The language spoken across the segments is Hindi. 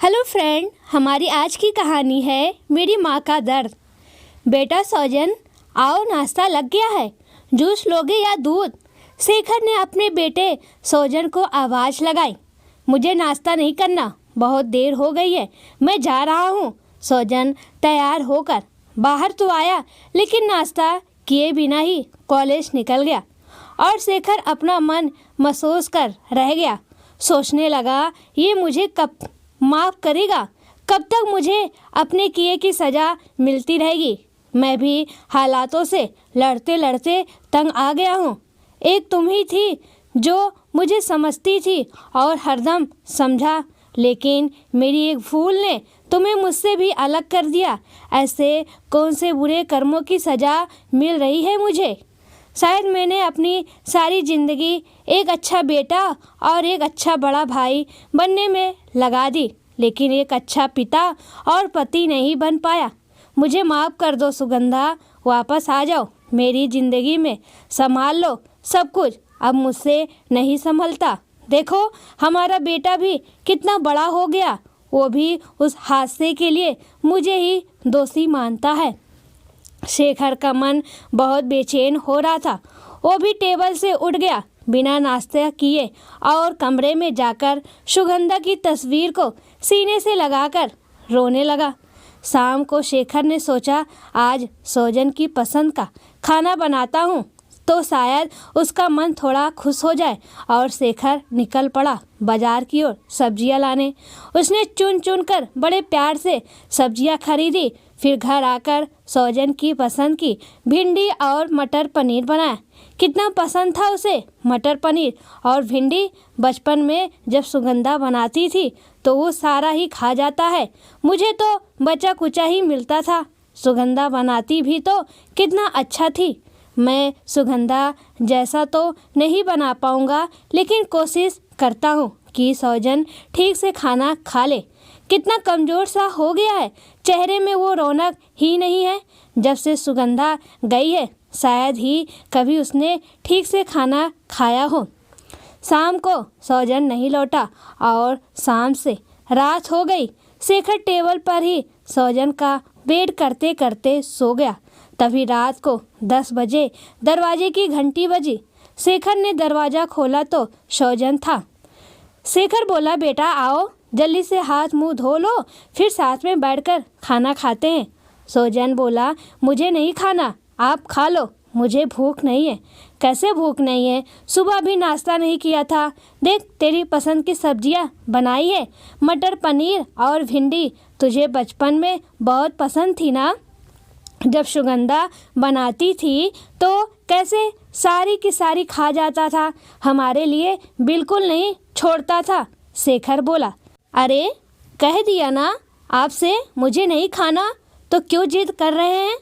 हेलो फ्रेंड, हमारी आज की कहानी है मेरी माँ का दर्द। बेटा सौजन, आओ नाश्ता लग गया है, जूस लोगे या दूध? शेखर ने अपने बेटे सौजन को आवाज़ लगाई। मुझे नाश्ता नहीं करना, बहुत देर हो गई है, मैं जा रहा हूँ। सौजन तैयार होकर बाहर तो आया, लेकिन नाश्ता किए बिना ही कॉलेज निकल गया और शेखर अपना मन महसूस कर रह गया। सोचने लगा, ये मुझे कब माफ़ करेगा? कब तक मुझे अपने किए की सज़ा मिलती रहेगी? मैं भी हालातों से लड़ते लड़ते तंग आ गया हूँ। एक तुम ही थी जो मुझे समझती थी और हरदम समझा, लेकिन मेरी एक भूल ने तुम्हें मुझसे भी अलग कर दिया। ऐसे कौन से बुरे कर्मों की सज़ा मिल रही है मुझे? शायद मैंने अपनी सारी ज़िंदगी एक अच्छा बेटा और एक अच्छा बड़ा भाई बनने में लगा दी, लेकिन एक अच्छा पिता और पति नहीं बन पाया। मुझे माफ़ कर दो सुगंधा, वापस आ जाओ मेरी ज़िंदगी में, संभाल लो सब कुछ। अब मुझसे नहीं संभलता। देखो, हमारा बेटा भी कितना बड़ा हो गया, वो भी उस हादसे के लिए मुझे ही दोषी मानता है। शेखर का मन बहुत बेचैन हो रहा था। वो भी टेबल से उठ गया बिना नाश्ता किए और कमरे में जाकर सुगंधा की तस्वीर को सीने से लगाकर रोने लगा। शाम को शेखर ने सोचा, आज सौजन की पसंद का खाना बनाता हूँ तो शायद उसका मन थोड़ा खुश हो जाए। और शेखर निकल पड़ा बाजार की ओर सब्जियां लाने। उसने चुन चुन कर बड़े प्यार से सब्जियां खरीदी। फिर घर आकर सौजन की पसंद की भिंडी और मटर पनीर बनाया। कितना पसंद था उसे मटर पनीर और भिंडी। बचपन में जब सुगंधा बनाती थी तो वो सारा ही खा जाता है, मुझे तो बचा कुचा ही मिलता था। सुगंधा बनाती भी तो कितना अच्छा थी। मैं सुगंधा जैसा तो नहीं बना पाऊँगा, लेकिन कोशिश करता हूँ कि सौजन ठीक से खाना खा ले। कितना कमज़ोर सा हो गया है, चेहरे में वो रौनक ही नहीं है। जब से सुगंधा गई है शायद ही कभी उसने ठीक से खाना खाया हो। शाम को सौजन नहीं लौटा और शाम से रात हो गई। शेखर टेबल पर ही सौजन का वेट करते करते सो गया। तभी रात को 10 बजे दरवाजे की घंटी बजी। शेखर ने दरवाज़ा खोला तो सौजन था। शेखर बोला, बेटा आओ, जल्दी से हाथ मुंह धो लो, फिर साथ में बैठकर खाना खाते हैं। सौजन बोला, मुझे नहीं खाना, आप खा लो, मुझे भूख नहीं है। कैसे भूख नहीं है? सुबह भी नाश्ता नहीं किया था। देख, तेरी पसंद की सब्जियां बनाई है, मटर पनीर और भिंडी। तुझे बचपन में बहुत पसंद थी ना? जब सुगंधा बनाती थी तो कैसे सारी की सारी खा जाता था, हमारे लिए बिल्कुल नहीं छोड़ता था। शेखर बोला, अरे कह दिया ना आपसे मुझे नहीं खाना, तो क्यों जिद कर रहे हैं?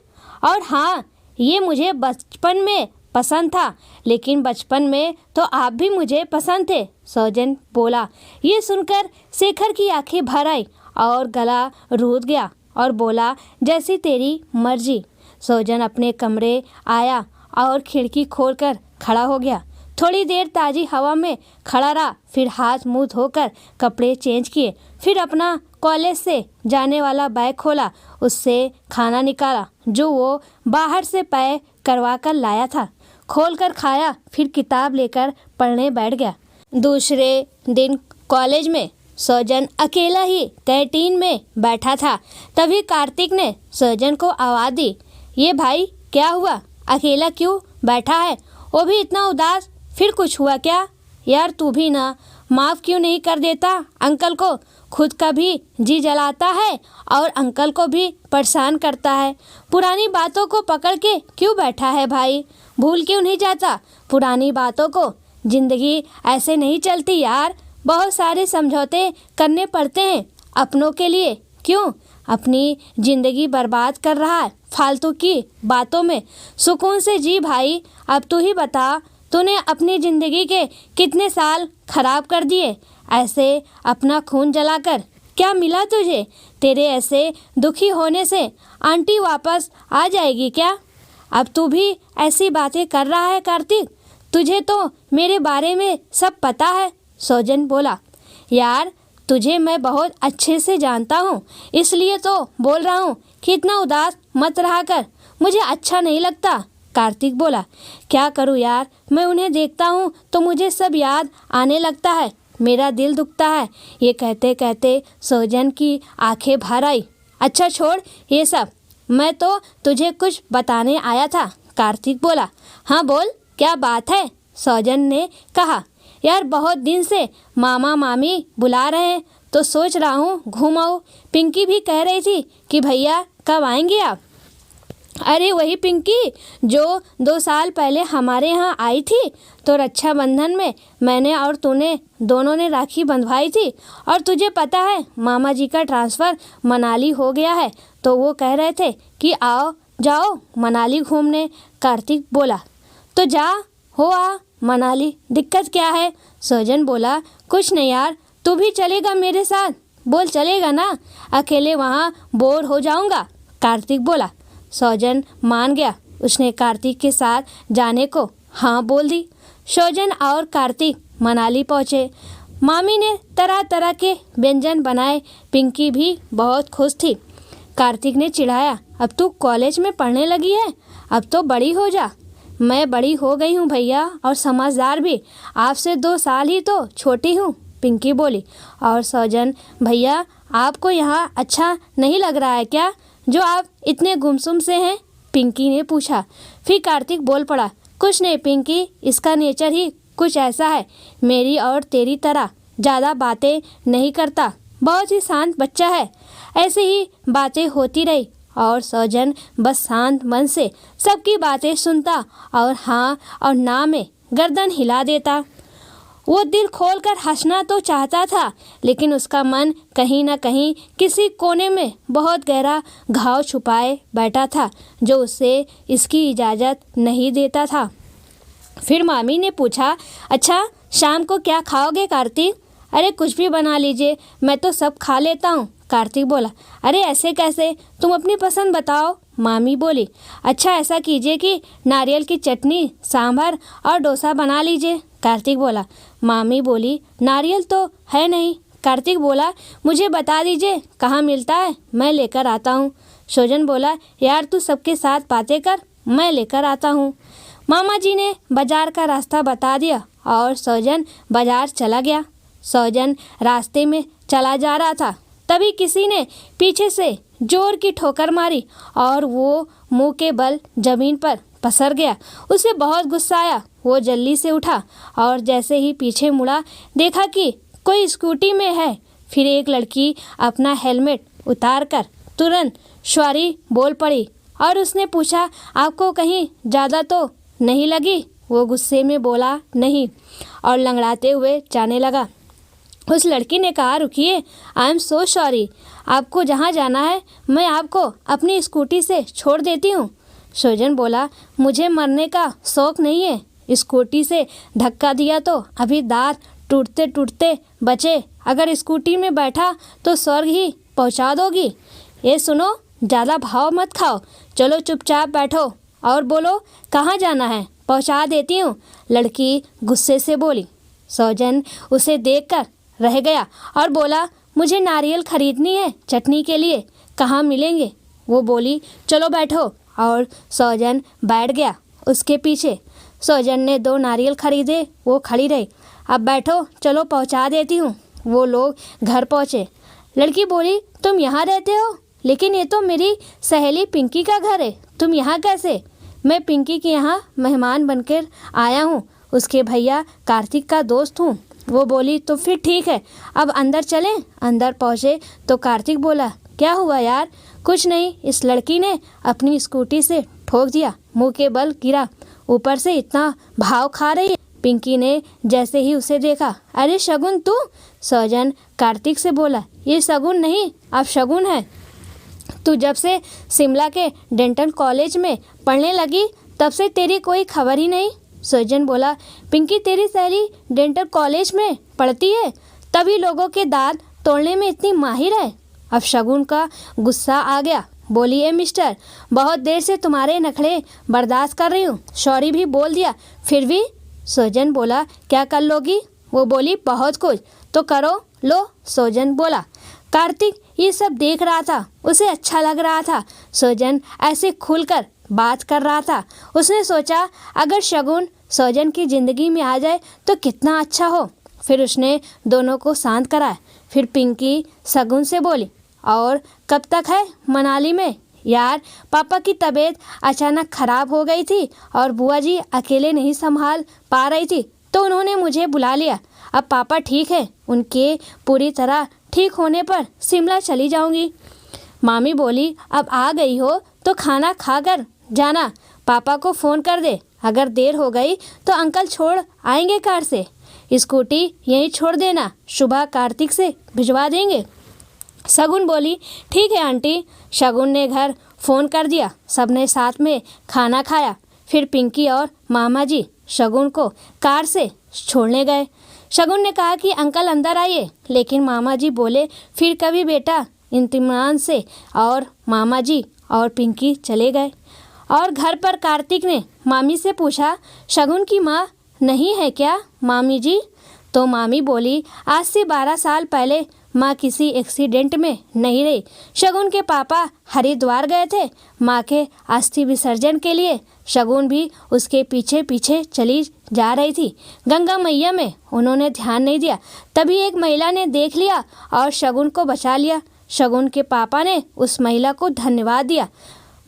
और हाँ, ये मुझे बचपन में पसंद था, लेकिन बचपन में तो आप भी मुझे पसंद थे। सौजन बोला। ये सुनकर शेखर की आंखें भर आई और गला रूठ गया और बोला, जैसी तेरी मर्जी। सौजन अपने कमरे आया और खिड़की खोलकर खड़ा हो गया। थोड़ी देर ताज़ी हवा में खड़ा रहा, फिर हाथ मुंह धोकर कपड़े चेंज किए। फिर अपना कॉलेज से जाने वाला बैग खोला, उससे खाना निकाला जो वो बाहर से पैक करवा कर लाया था। खोलकर खाया, फिर किताब लेकर पढ़ने बैठ गया। दूसरे दिन कॉलेज में सौजन अकेला ही कैंटीन में बैठा था। तभी कार्तिक ने सौजन को आवाज़ दी, ये भाई क्या हुआ, अकेला क्यों बैठा है? वो भी इतना उदास, फिर कुछ हुआ क्या? यार तू भी ना माफ़ क्यों नहीं कर देता अंकल को? खुद का भी जी जलाता है और अंकल को भी परेशान करता है। पुरानी बातों को पकड़ के क्यों बैठा है भाई? भूल क्यों नहीं जाता पुरानी बातों को? ज़िंदगी ऐसे नहीं चलती यार, बहुत सारे समझौते करने पड़ते हैं अपनों के लिए। क्यों अपनी ज़िंदगी बर्बाद कर रहा है फालतू की बातों में? सुकून से जी भाई। अब तू ही बता, तूने अपनी ज़िंदगी के कितने साल खराब कर दिए? ऐसे अपना खून जलाकर क्या मिला तुझे? तेरे ऐसे दुखी होने से आंटी वापस आ जाएगी क्या? अब तू भी ऐसी बातें कर रहा है कार्तिक, तुझे तो मेरे बारे में सब पता है। सौजन बोला, यार तुझे मैं बहुत अच्छे से जानता हूँ, इसलिए तो बोल रहा हूँ कि इतना उदास मत रहा कर, मुझे अच्छा नहीं लगता। कार्तिक बोला, क्या करूँ यार, मैं उन्हें देखता हूँ तो मुझे सब याद आने लगता है, मेरा दिल दुखता है। ये कहते कहते सोजन की आंखें भर आई। अच्छा छोड़ ये सब, मैं तो तुझे कुछ बताने आया था। कार्तिक बोला, हाँ बोल, क्या बात है? सोजन ने कहा, यार बहुत दिन से मामा मामी बुला रहे हैं तो सोच रहा हूँ घूम आऊँ। पिंकी भी कह रही थी कि भैया कब आएंगे आप? अरे वही पिंकी जो 2 साल पहले हमारे यहाँ आई थी, तो रक्षाबंधन में मैंने और तूने दोनों ने राखी बंधवाई थी। और तुझे पता है मामा जी का ट्रांसफ़र मनाली हो गया है, तो वो कह रहे थे कि आओ जाओ मनाली घूमने। कार्तिक बोला, तो जा हो आ मनाली, दिक्कत क्या है? सोजन बोला, कुछ नहीं यार, तू भी चलेगा मेरे साथ? बोल चलेगा ना, अकेले वहाँ बोर हो जाऊँगा। कार्तिक बोला। सोजन मान गया, उसने कार्तिक के साथ जाने को हाँ बोल दी। सोजन और कार्तिक मनाली पहुँचे। मामी ने तरह तरह के व्यंजन बनाए, पिंकी भी बहुत खुश थी। कार्तिक ने चिढ़ाया, अब तू कॉलेज में पढ़ने लगी है, अब तो बड़ी हो जा। मैं बड़ी हो गई हूँ भैया, और समझदार भी, आपसे 2 साल ही तो छोटी हूँ, पिंकी बोली। और सोजन, भैया आपको यहाँ अच्छा नहीं लग रहा है क्या, जो आप इतने गुमसुम से हैं? पिंकी ने पूछा। फिर कार्तिक बोल पड़ा, कुछ नहीं पिंकी, इसका नेचर ही कुछ ऐसा है, मेरी और तेरी तरह ज़्यादा बातें नहीं करता, बहुत ही शांत बच्चा है। ऐसे ही बातें होती रही और सोजन बस शांत मन से सबकी बातें सुनता और हाँ और ना में गर्दन हिला देता। वो दिल खोलकर हंसना तो चाहता था, लेकिन उसका मन कहीं ना कहीं किसी कोने में बहुत गहरा घाव छुपाए बैठा था, जो उसे इसकी इजाज़त नहीं देता था। फिर मामी ने पूछा, अच्छा शाम को क्या खाओगे कार्तिक? अरे कुछ भी बना लीजिए, मैं तो सब खा लेता हूँ। कार्तिक बोला, अरे ऐसे कैसे, तुम अपनी पसंद बताओ। मामी बोली, अच्छा ऐसा कीजिए कि नारियल की चटनी, सांभर और डोसा बना लीजिए। कार्तिक बोला। मामी बोली, नारियल तो है नहीं। कार्तिक बोला, मुझे बता दीजिए कहाँ मिलता है, मैं लेकर आता हूँ। सोजन बोला, यार तू सबके साथ बातें कर, मैं लेकर आता हूँ। मामा जी ने बाजार का रास्ता बता दिया और सोजन बाजार चला गया। सोजन रास्ते में चला जा रहा था, तभी किसी ने पीछे से जोर की ठोकर मारी और वो मुंह के बल जमीन पर पसर गया। उसे बहुत गुस्सा आया, वो जल्दी से उठा और जैसे ही पीछे मुड़ा, देखा कि कोई स्कूटी में है। फिर एक लड़की अपना हेलमेट उतारकर तुरंत सॉरी बोल पड़ी और उसने पूछा, आपको कहीं ज़्यादा तो नहीं लगी? वो गुस्से में बोला, नहीं, और लंगड़ाते हुए जाने लगा। उस लड़की ने कहा, रुकिए, आई एम सो सॉरी, आपको जहाँ जाना है मैं आपको अपनी स्कूटी से छोड़ देती हूँ। सोजन बोला, मुझे मरने का शौक़ नहीं है, स्कूटी से धक्का दिया तो अभी दांत टूटते टूटते बचे, अगर स्कूटी में बैठा तो स्वर्ग ही पहुँचा दोगी। ये सुनो, ज़्यादा भाव मत खाओ, चलो चुपचाप बैठो और बोलो कहाँ जाना है, पहुँचा देती हूँ। लड़की गुस्से से बोली। सोजन उसे देखकर रह गया और बोला, मुझे नारियल खरीदनी है चटनी के लिए, कहाँ मिलेंगे? वो बोली, चलो बैठो, और सोजन बैठ गया उसके पीछे। सोजन ने 2 नारियल खरीदे, वो खड़ी रही। अब बैठो, चलो पहुँचा देती हूँ। वो लोग घर पहुँचे। लड़की बोली, तुम यहाँ रहते हो? लेकिन ये तो मेरी सहेली पिंकी का घर है, तुम यहाँ कैसे? मैं पिंकी के यहाँ मेहमान बनकर आया हूँ, उसके भैया कार्तिक का दोस्त हूँ। वो बोली, तो फिर ठीक है, अब अंदर चलें। अंदर पहुँचे तो कार्तिक बोला, क्या हुआ यार? कुछ नहीं, इस लड़की ने अपनी स्कूटी से ठोक दिया, मुंह के बल गिरा, ऊपर से इतना भाव खा रही है। पिंकी ने जैसे ही उसे देखा, अरे शगुन तू? सोजन कार्तिक से बोला, ये शगुन नहीं, अब शगुन है। तू जब से शिमला के डेंटल कॉलेज में पढ़ने लगी तब से तेरी कोई खबर ही नहीं। सोजन बोला, पिंकी तेरी सहेली डेंटल कॉलेज में पढ़ती है, तभी लोगों के दांत तोड़ने में इतनी माहिर है। अब शगुन का गुस्सा आ गया, बोली, ए मिस्टर, बहुत देर से तुम्हारे नखरे बर्दाश्त कर रही हूँ, सॉरी भी बोल दिया, फिर भी? सोजन बोला, क्या कर लोगी? वो बोली, बहुत कुछ, तो करो, लो, सौजन बोला। कार्तिक ये सब देख रहा था, उसे अच्छा लग रहा था। सौजन ऐसे खुलकर बात कर रहा था। उसने सोचा अगर शगुन सौजन की ज़िंदगी में आ जाए तो कितना अच्छा हो। फिर उसने दोनों को शांत कराया। फिर पिंकी शगुन से बोली, और कब तक है मनाली में? यार पापा की तबीयत अचानक ख़राब हो गई थी और बुआ जी अकेले नहीं संभाल पा रही थी, तो उन्होंने मुझे बुला लिया। अब पापा ठीक है, उनके पूरी तरह ठीक होने पर शिमला चली जाऊंगी। मामी बोली, अब आ गई हो तो खाना खाकर जाना, पापा को फ़ोन कर दे। अगर देर हो गई तो अंकल छोड़ आएंगे कार से। स्कूटी यहीं छोड़ देना, सुबह कार्तिक से भिजवा देंगे। शगुन बोली, ठीक है आंटी। शगुन ने घर फ़ोन कर दिया। सबने साथ में खाना खाया। फिर पिंकी और मामा जी शगुन को कार से छोड़ने गए। शगुन ने कहा कि अंकल अंदर आइए, लेकिन मामा जी बोले, फिर कभी बेटा, इत्मीनान से। और मामा जी और पिंकी चले गए। और घर पर कार्तिक ने मामी से पूछा, शगुन की माँ नहीं है क्या मामी जी? तो मामी बोली, आज से 12 साल पहले माँ किसी एक्सीडेंट में नहीं रही। शगुन के पापा हरिद्वार गए थे माँ के अस्थि विसर्जन के लिए। शगुन भी उसके पीछे पीछे चली जा रही थी। गंगा मैया में उन्होंने ध्यान नहीं दिया। तभी एक महिला ने देख लिया और शगुन को बचा लिया। शगुन के पापा ने उस महिला को धन्यवाद दिया।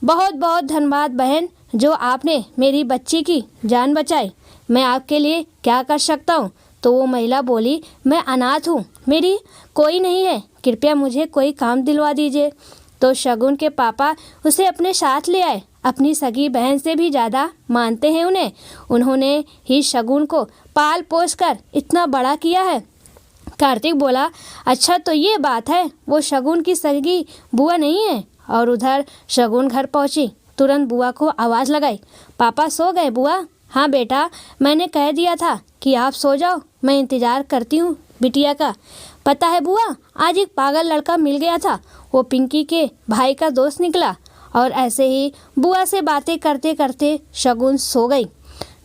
बहुत बहुत धन्यवाद बहन, जो आपने मेरी बच्ची की जान बचाई। मैं आपके लिए क्या कर सकता हूँ? तो वो महिला बोली, मैं अनाथ हूँ, मेरी कोई नहीं है, कृपया मुझे कोई काम दिलवा दीजिए। तो शगुन के पापा उसे अपने साथ ले आए। अपनी सगी बहन से भी ज़्यादा मानते हैं उन्हें। उन्होंने ही शगुन को पाल पोस कर इतना बड़ा किया है। कार्तिक बोला, अच्छा तो ये बात है, वो शगुन की सगी बुआ नहीं है? और उधर शगुन घर पहुंची, तुरंत बुआ को आवाज़ लगाई, पापा सो गए बुआ? हाँ बेटा, मैंने कह दिया था कि आप सो जाओ, मैं इंतज़ार करती हूँ बिटिया का। पता है बुआ, आज एक पागल लड़का मिल गया था, वो पिंकी के भाई का दोस्त निकला। और ऐसे ही बुआ से बातें करते करते शगुन सो गई।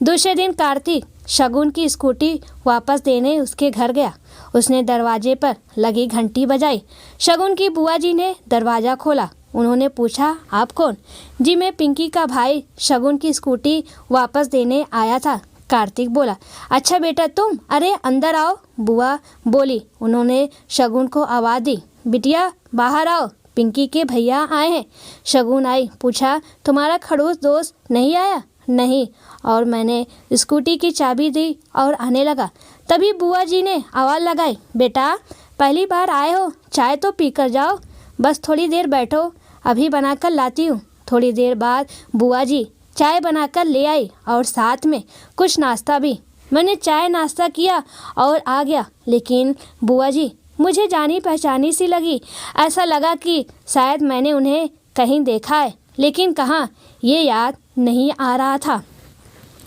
दूसरे दिन कार्तिक शगुन की स्कूटी वापस देने उसके घर गया। उसने दरवाजे पर लगी घंटी बजाई। शगुन की बुआ जी ने दरवाज़ा खोला। उन्होंने पूछा, आप कौन? जी मैं पिंकी का भाई, शगुन की स्कूटी वापस देने आया था। कार्तिक बोला, अच्छा बेटा तुम, अरे अंदर आओ, बुआ बोली। उन्होंने शगुन को आवाज़ दी, बिटिया बाहर आओ, पिंकी के भैया आए हैं। शगुन आई, पूछा, तुम्हारा खड़ूस दोस्त नहीं आया? नहीं। और मैंने स्कूटी की चाबी दी और आने लगा। तभी बुआ जी ने आवाज़ लगाई, बेटा पहली बार आए हो, चाय तो पी कर जाओ, बस थोड़ी देर बैठो, अभी बनाकर लाती हूँ। थोड़ी देर बाद बुआ जी चाय बनाकर ले आई और साथ में कुछ नाश्ता भी। मैंने चाय नाश्ता किया और आ गया, लेकिन बुआ जी मुझे जानी पहचानी सी लगी। ऐसा लगा कि शायद मैंने उन्हें कहीं देखा है, लेकिन कहाँ, ये याद नहीं आ रहा था।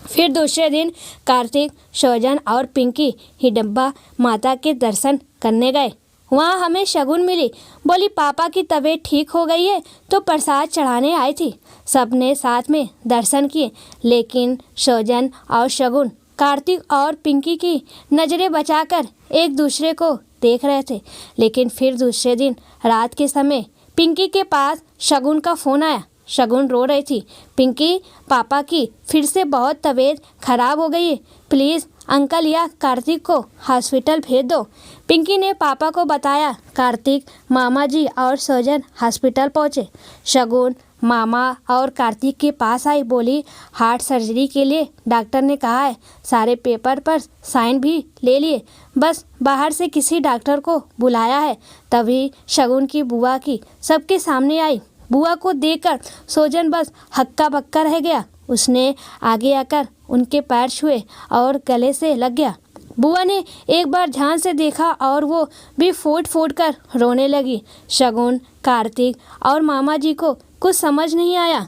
फिर दूसरे दिन कार्तिक, सौजन और पिंकी हिडम्बा माता के दर्शन करने गए। वहाँ हमें शगुन मिली। बोली, पापा की तबीयत ठीक हो गई है तो प्रसाद चढ़ाने आई थी। सबने साथ में दर्शन किए, लेकिन सौजन और शगुन कार्तिक और पिंकी की नज़रें बचाकर एक दूसरे को देख रहे थे। लेकिन फिर दूसरे दिन रात के समय पिंकी के पास शगुन का फ़ोन आया। शगुन रो रही थी, पिंकी पापा की फिर से बहुत तबीयत खराब हो गई है, प्लीज़ अंकल या कार्तिक को हॉस्पिटल भेज दो। पिंकी ने पापा को बताया। कार्तिक, मामा जी और सौजन हॉस्पिटल पहुँचे। शगुन मामा और कार्तिक के पास आई, बोली, हार्ट सर्जरी के लिए डॉक्टर ने कहा है, सारे पेपर पर साइन भी ले लिए, बस बाहर से किसी डॉक्टर को बुलाया है। तभी शगुन की बुआ की सबके सामने आई। बुआ को देखकर सौजन बस हक्का बक्का रह गया। उसने आगे आकर उनके पैर छुए और गले से लग गया। बुआ ने एक बार ध्यान से देखा और वो भी फूट फूट कर रोने लगी। शगुन, कार्तिक और मामा जी को कुछ समझ नहीं आया।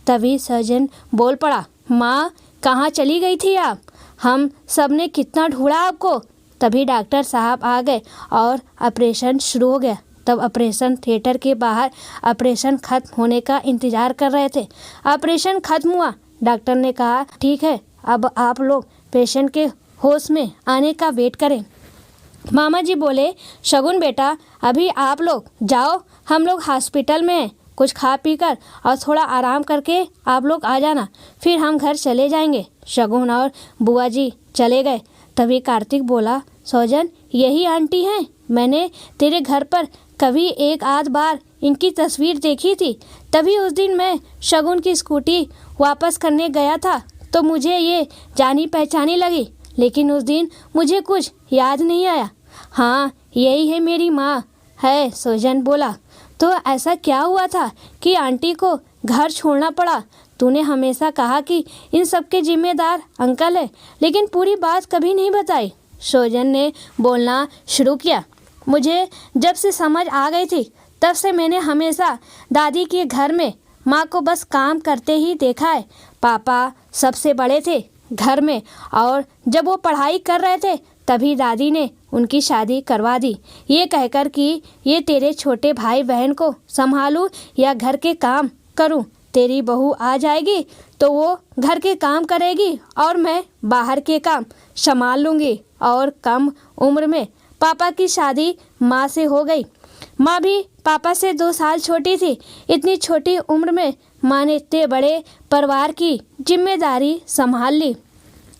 तभी सौजन बोल पड़ा, माँ कहाँ चली गई थी आप? हम सब ने कितना ढूंढा आपको। तभी डॉक्टर साहब आ गए और ऑपरेशन शुरू हो गया। तब ऑपरेशन थिएटर के बाहर ऑपरेशन खत्म होने का इंतज़ार कर रहे थे। ऑपरेशन खत्म हुआ। डॉक्टर ने कहा, ठीक है, अब आप लोग पेशेंट के होश में आने का वेट करें। मामा जी बोले, शगुन बेटा, अभी आप लोग जाओ, हम लोग हॉस्पिटल में हैं, कुछ खा पी कर और थोड़ा आराम करके आप लोग आ जाना, फिर हम घर चले जाएंगे। शगुन और बुआ जी चले गए। तभी कार्तिक बोला, सौजन, यही आंटी हैं, मैंने तेरे घर पर कभी एक आध बार इनकी तस्वीर देखी थी। तभी उस दिन मैं शगुन की स्कूटी वापस करने गया था तो मुझे ये जानी पहचानी लगी, लेकिन उस दिन मुझे कुछ याद नहीं आया। हाँ, यही है मेरी माँ है, सौजन बोला। तो ऐसा क्या हुआ था कि आंटी को घर छोड़ना पड़ा? तूने हमेशा कहा कि इन सब के जिम्मेदार अंकल है, लेकिन पूरी बात कभी नहीं बताई। सौजन ने बोलना शुरू किया। मुझे जब से समझ आ गई थी तब से मैंने हमेशा दादी के घर में माँ को बस काम करते ही देखा है। पापा सबसे बड़े थे घर में, और जब वो पढ़ाई कर रहे थे तभी दादी ने उनकी शादी करवा दी, ये कहकर कि ये तेरे छोटे भाई बहन को संभालूं या घर के काम करूं। तेरी बहू आ जाएगी तो वो घर के काम करेगी और मैं बाहर के काम संभाल लूँगी। और कम उम्र में पापा की शादी माँ से हो गई। माँ भी पापा से 2 साल छोटी थी। इतनी छोटी उम्र में माँ ने इतने बड़े परिवार की जिम्मेदारी संभाल ली।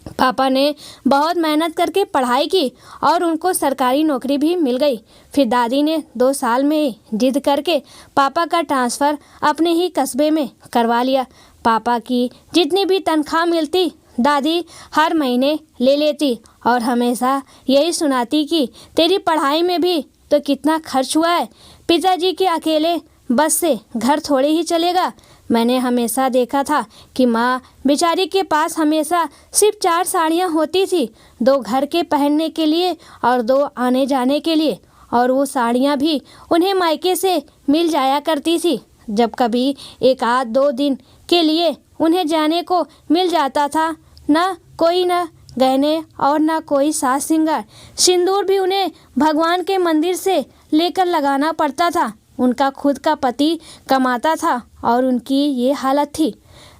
पापा ने बहुत मेहनत करके पढ़ाई की और उनको सरकारी नौकरी भी मिल गई। फिर दादी ने 2 साल में ही जिद करके पापा का ट्रांसफ़र अपने ही कस्बे में करवा लिया। पापा की जितनी भी तनख्वाह मिलती दादी हर महीने ले लेती और हमेशा यही सुनाती कि तेरी पढ़ाई में भी तो कितना खर्च हुआ है। पिताजी के अकेले बस से घर थोड़े ही चलेगा। मैंने हमेशा देखा था कि माँ बेचारी के पास हमेशा सिर्फ 4 साड़ियाँ होती थी, 2 घर के पहनने के लिए और 2 आने जाने के लिए, और वो साड़ियाँ भी उन्हें मायके से मिल जाया करती थी। जब कभी 1 आध 2 दिन के लिए उन्हें जाने को मिल जाता था, ना गहने और ना कोई साज सिंगार। सिंदूर भी उन्हें भगवान के मंदिर से लेकर लगाना पड़ता था। उनका खुद का पति कमाता था और उनकी ये हालत थी।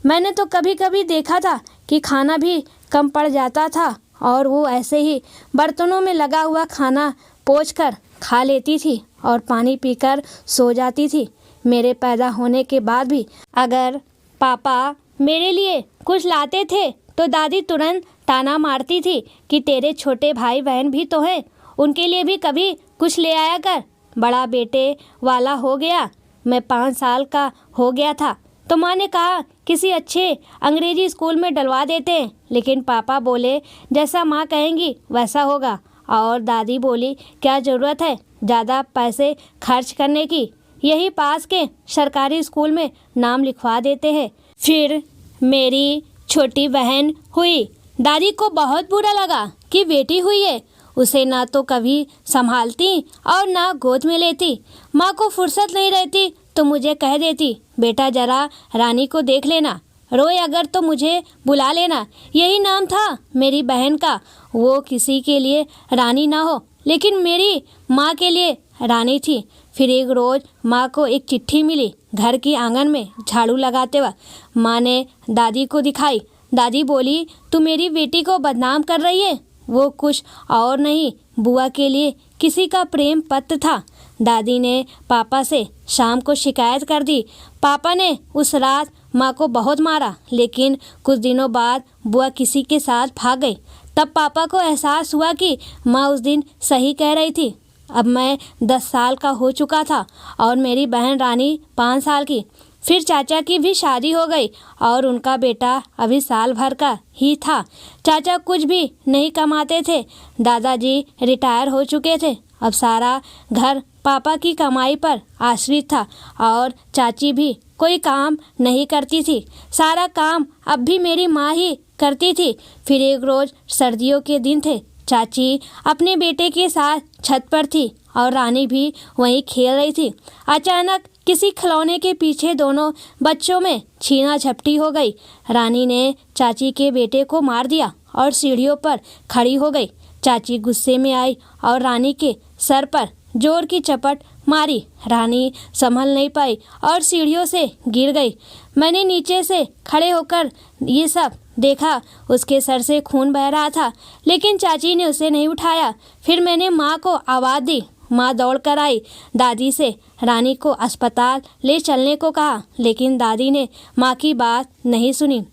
मैंने तो कभी कभी देखा था कि खाना भी कम पड़ जाता था और वो ऐसे ही बर्तनों में लगा हुआ खाना पोंछ कर खा लेती थी और पानी पीकर सो जाती थी। मेरे पैदा होने के बाद भी अगर पापा मेरे लिए कुछ लाते थे तो दादी तुरंत ताना मारती थी कि तेरे छोटे भाई बहन भी तो हैं, उनके लिए भी कभी कुछ ले आया कर। बड़ा बेटे वाला हो गया, मैं 5 साल का हो गया था तो माँ ने कहा किसी अच्छे अंग्रेजी स्कूल में डलवा देते हैं, लेकिन पापा बोले जैसा माँ कहेंगी वैसा होगा। और दादी बोली क्या ज़रूरत है ज़्यादा पैसे खर्च करने की, यही पास के सरकारी स्कूल में नाम लिखवा देते हैं। फिर मेरी छोटी बहन हुई। दादी को बहुत बुरा लगा कि बेटी हुई है, उसे ना तो कभी संभालती और ना गोद में लेती। माँ को फुर्सत नहीं रहती तो मुझे कह देती बेटा जरा रानी को देख लेना, रोए अगर तो मुझे बुला लेना। यही नाम था मेरी बहन का। वो किसी के लिए रानी ना हो लेकिन मेरी माँ के लिए रानी थी। फिर एक रोज़ माँ को एक चिट्ठी मिली घर की आंगन में झाड़ू लगाते वक्त। माँ ने दादी को दिखाई। दादी बोली तू मेरी बेटी को बदनाम कर रही है। वो कुछ और नहीं, बुआ के लिए किसी का प्रेम पत्र था। दादी ने पापा से शाम को शिकायत कर दी। पापा ने उस रात माँ को बहुत मारा, लेकिन कुछ दिनों बाद बुआ किसी के साथ भाग गई। तब पापा को एहसास हुआ कि माँ उस दिन सही कह रही थी। अब मैं 10 साल का हो चुका था और मेरी बहन रानी 5 साल की। फिर चाचा की भी शादी हो गई और उनका बेटा अभी साल भर का ही था। चाचा कुछ भी नहीं कमाते थे। दादाजी रिटायर हो चुके थे। अब सारा घर पापा की कमाई पर आश्रित था और चाची भी कोई काम नहीं करती थी। सारा काम अब भी मेरी माँ ही करती थी। फिर एक रोज़ सर्दियों के दिन थे। चाची अपने बेटे के साथ छत पर थी और रानी भी वहीं खेल रही थी। अचानक किसी खिलौने के पीछे दोनों बच्चों में छीना झपटी हो गई। रानी ने चाची के बेटे को मार दिया और सीढ़ियों पर खड़ी हो गई। चाची गुस्से में आई और रानी के सर पर जोर की चपट मारी। रानी संभल नहीं पाई और सीढ़ियों से गिर गई। मैंने नीचे से खड़े होकर ये सब देखा। उसके सर से खून बह रहा था, लेकिन चाची ने उसे नहीं उठाया। फिर मैंने माँ को आवाज़ दी। माँ दौड़ कर आई। दादी से रानी को अस्पताल ले चलने को कहा, लेकिन दादी ने माँ की बात नहीं सुनी।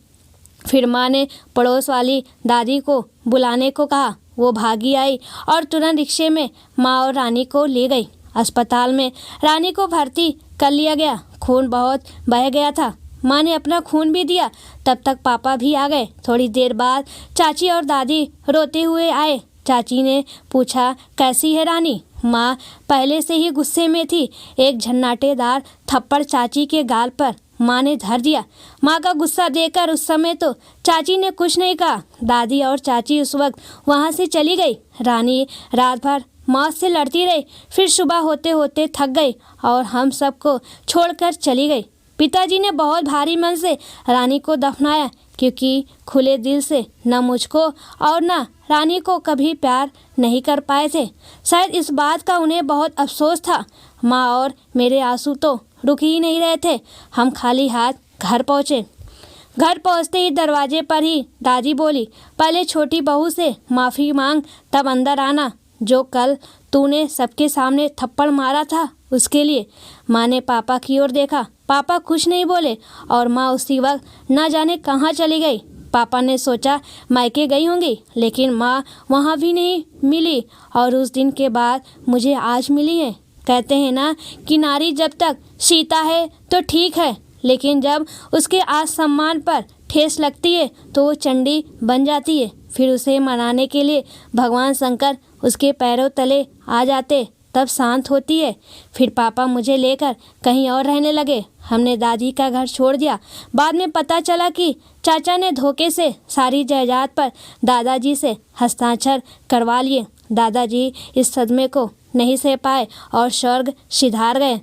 फिर माँ ने पड़ोस वाली दादी को बुलाने को कहा। वो भागी आई और तुरंत रिक्शे में माँ और रानी को ले गई। अस्पताल में रानी को भर्ती कर लिया गया। खून बहुत बह गया था। माँ ने अपना खून भी दिया। तब तक पापा भी आ गए। थोड़ी देर बाद चाची और दादी रोते हुए आए। चाची ने पूछा, कैसी है रानी? माँ पहले से ही गुस्से में थी। एक झन्नाटेदार थप्पड़ चाची के गाल पर माँ ने धर दिया। माँ का गुस्सा देखकर उस समय तो चाची ने कुछ नहीं कहा। दादी और चाची उस वक्त वहाँ से चली गई। रानी रात भर मौत से लड़ती रही। फिर सुबह होते होते थक गई और हम सबको छोड़कर चली गई। पिताजी ने बहुत भारी मन से रानी को दफनाया, क्योंकि खुले दिल से न मुझको और न रानी को कभी प्यार नहीं कर पाए थे। शायद इस बात का उन्हें बहुत अफसोस था। माँ और मेरे आंसू तो रुक ही नहीं रहे थे। हम खाली हाथ घर पहुँचे। घर पहुँचते ही दरवाजे पर ही दादी बोली, पहले छोटी बहू से माफ़ी मांग, तब अंदर आना। जो कल तूने सबके सामने थप्पड़ मारा था उसके लिए। माँ ने पापा की ओर देखा। पापा कुछ नहीं बोले और माँ उसी वक्त न जाने कहाँ चली गई। पापा ने सोचा मायके गई होंगी, लेकिन माँ वहाँ भी नहीं मिली और उस दिन के बाद मुझे आज मिली है। कहते हैं ना कि नारी जब तक सीता है तो ठीक है, लेकिन जब उसके आत्मसम्मान पर ठेस लगती है तो वो चंडी बन जाती है। फिर उसे मनाने के लिए भगवान शंकर उसके पैरों तले आ जाते, तब शांत होती है। फिर पापा मुझे लेकर कहीं और रहने लगे। हमने दादी का घर छोड़ दिया। बाद में पता चला कि चाचा ने धोखे से सारी जायदाद पर दादाजी से हस्ताक्षर करवा लिए। दादाजी इस सदमे को नहीं सह पाए और स्वर्ग सिधार गए।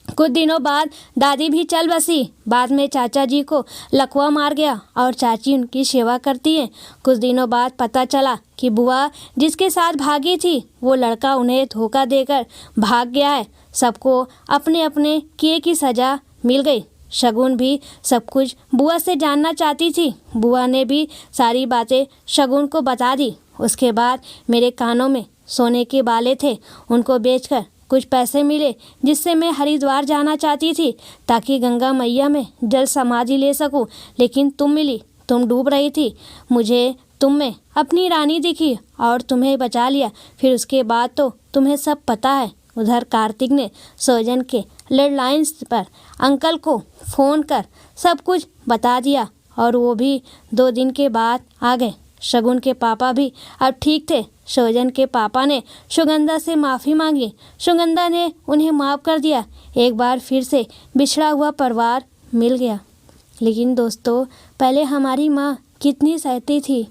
कुछ दिनों बाद दादी भी चल बसी। बाद में चाचा जी को लकवा मार गया और चाची उनकी सेवा करती है। कुछ दिनों बाद पता चला कि बुआ जिसके साथ भागी थी वो लड़का उन्हें धोखा देकर भाग गया है। सबको अपने अपने किए की सज़ा मिल गई। शगुन भी सब कुछ बुआ से जानना चाहती थी। बुआ ने भी सारी बातें शगुन को बता दी। उसके बाद मेरे कानों में सोने के बाले थे, उनको बेचकर कुछ पैसे मिले, जिससे मैं हरिद्वार जाना चाहती थी ताकि गंगा मैया में जल समाधि ले सकूं। लेकिन तुम मिली। तुम डूब रही थी। मुझे तुम में अपनी रानी दिखी और तुम्हें बचा लिया। फिर उसके बाद तो तुम्हें सब पता है। उधर कार्तिक ने सौजन के लैंडलाइन पर अंकल को फ़ोन कर सब कुछ बता दिया और वो भी 2 दिन के बाद आ गए। शगुन के पापा भी अब ठीक थे। सौजन के पापा ने सुगंधा से माफ़ी मांगी। सुगंधा ने उन्हें माफ़ कर दिया। एक बार फिर से बिछड़ा हुआ परिवार मिल गया। लेकिन दोस्तों, पहले हमारी माँ कितनी सहती थी।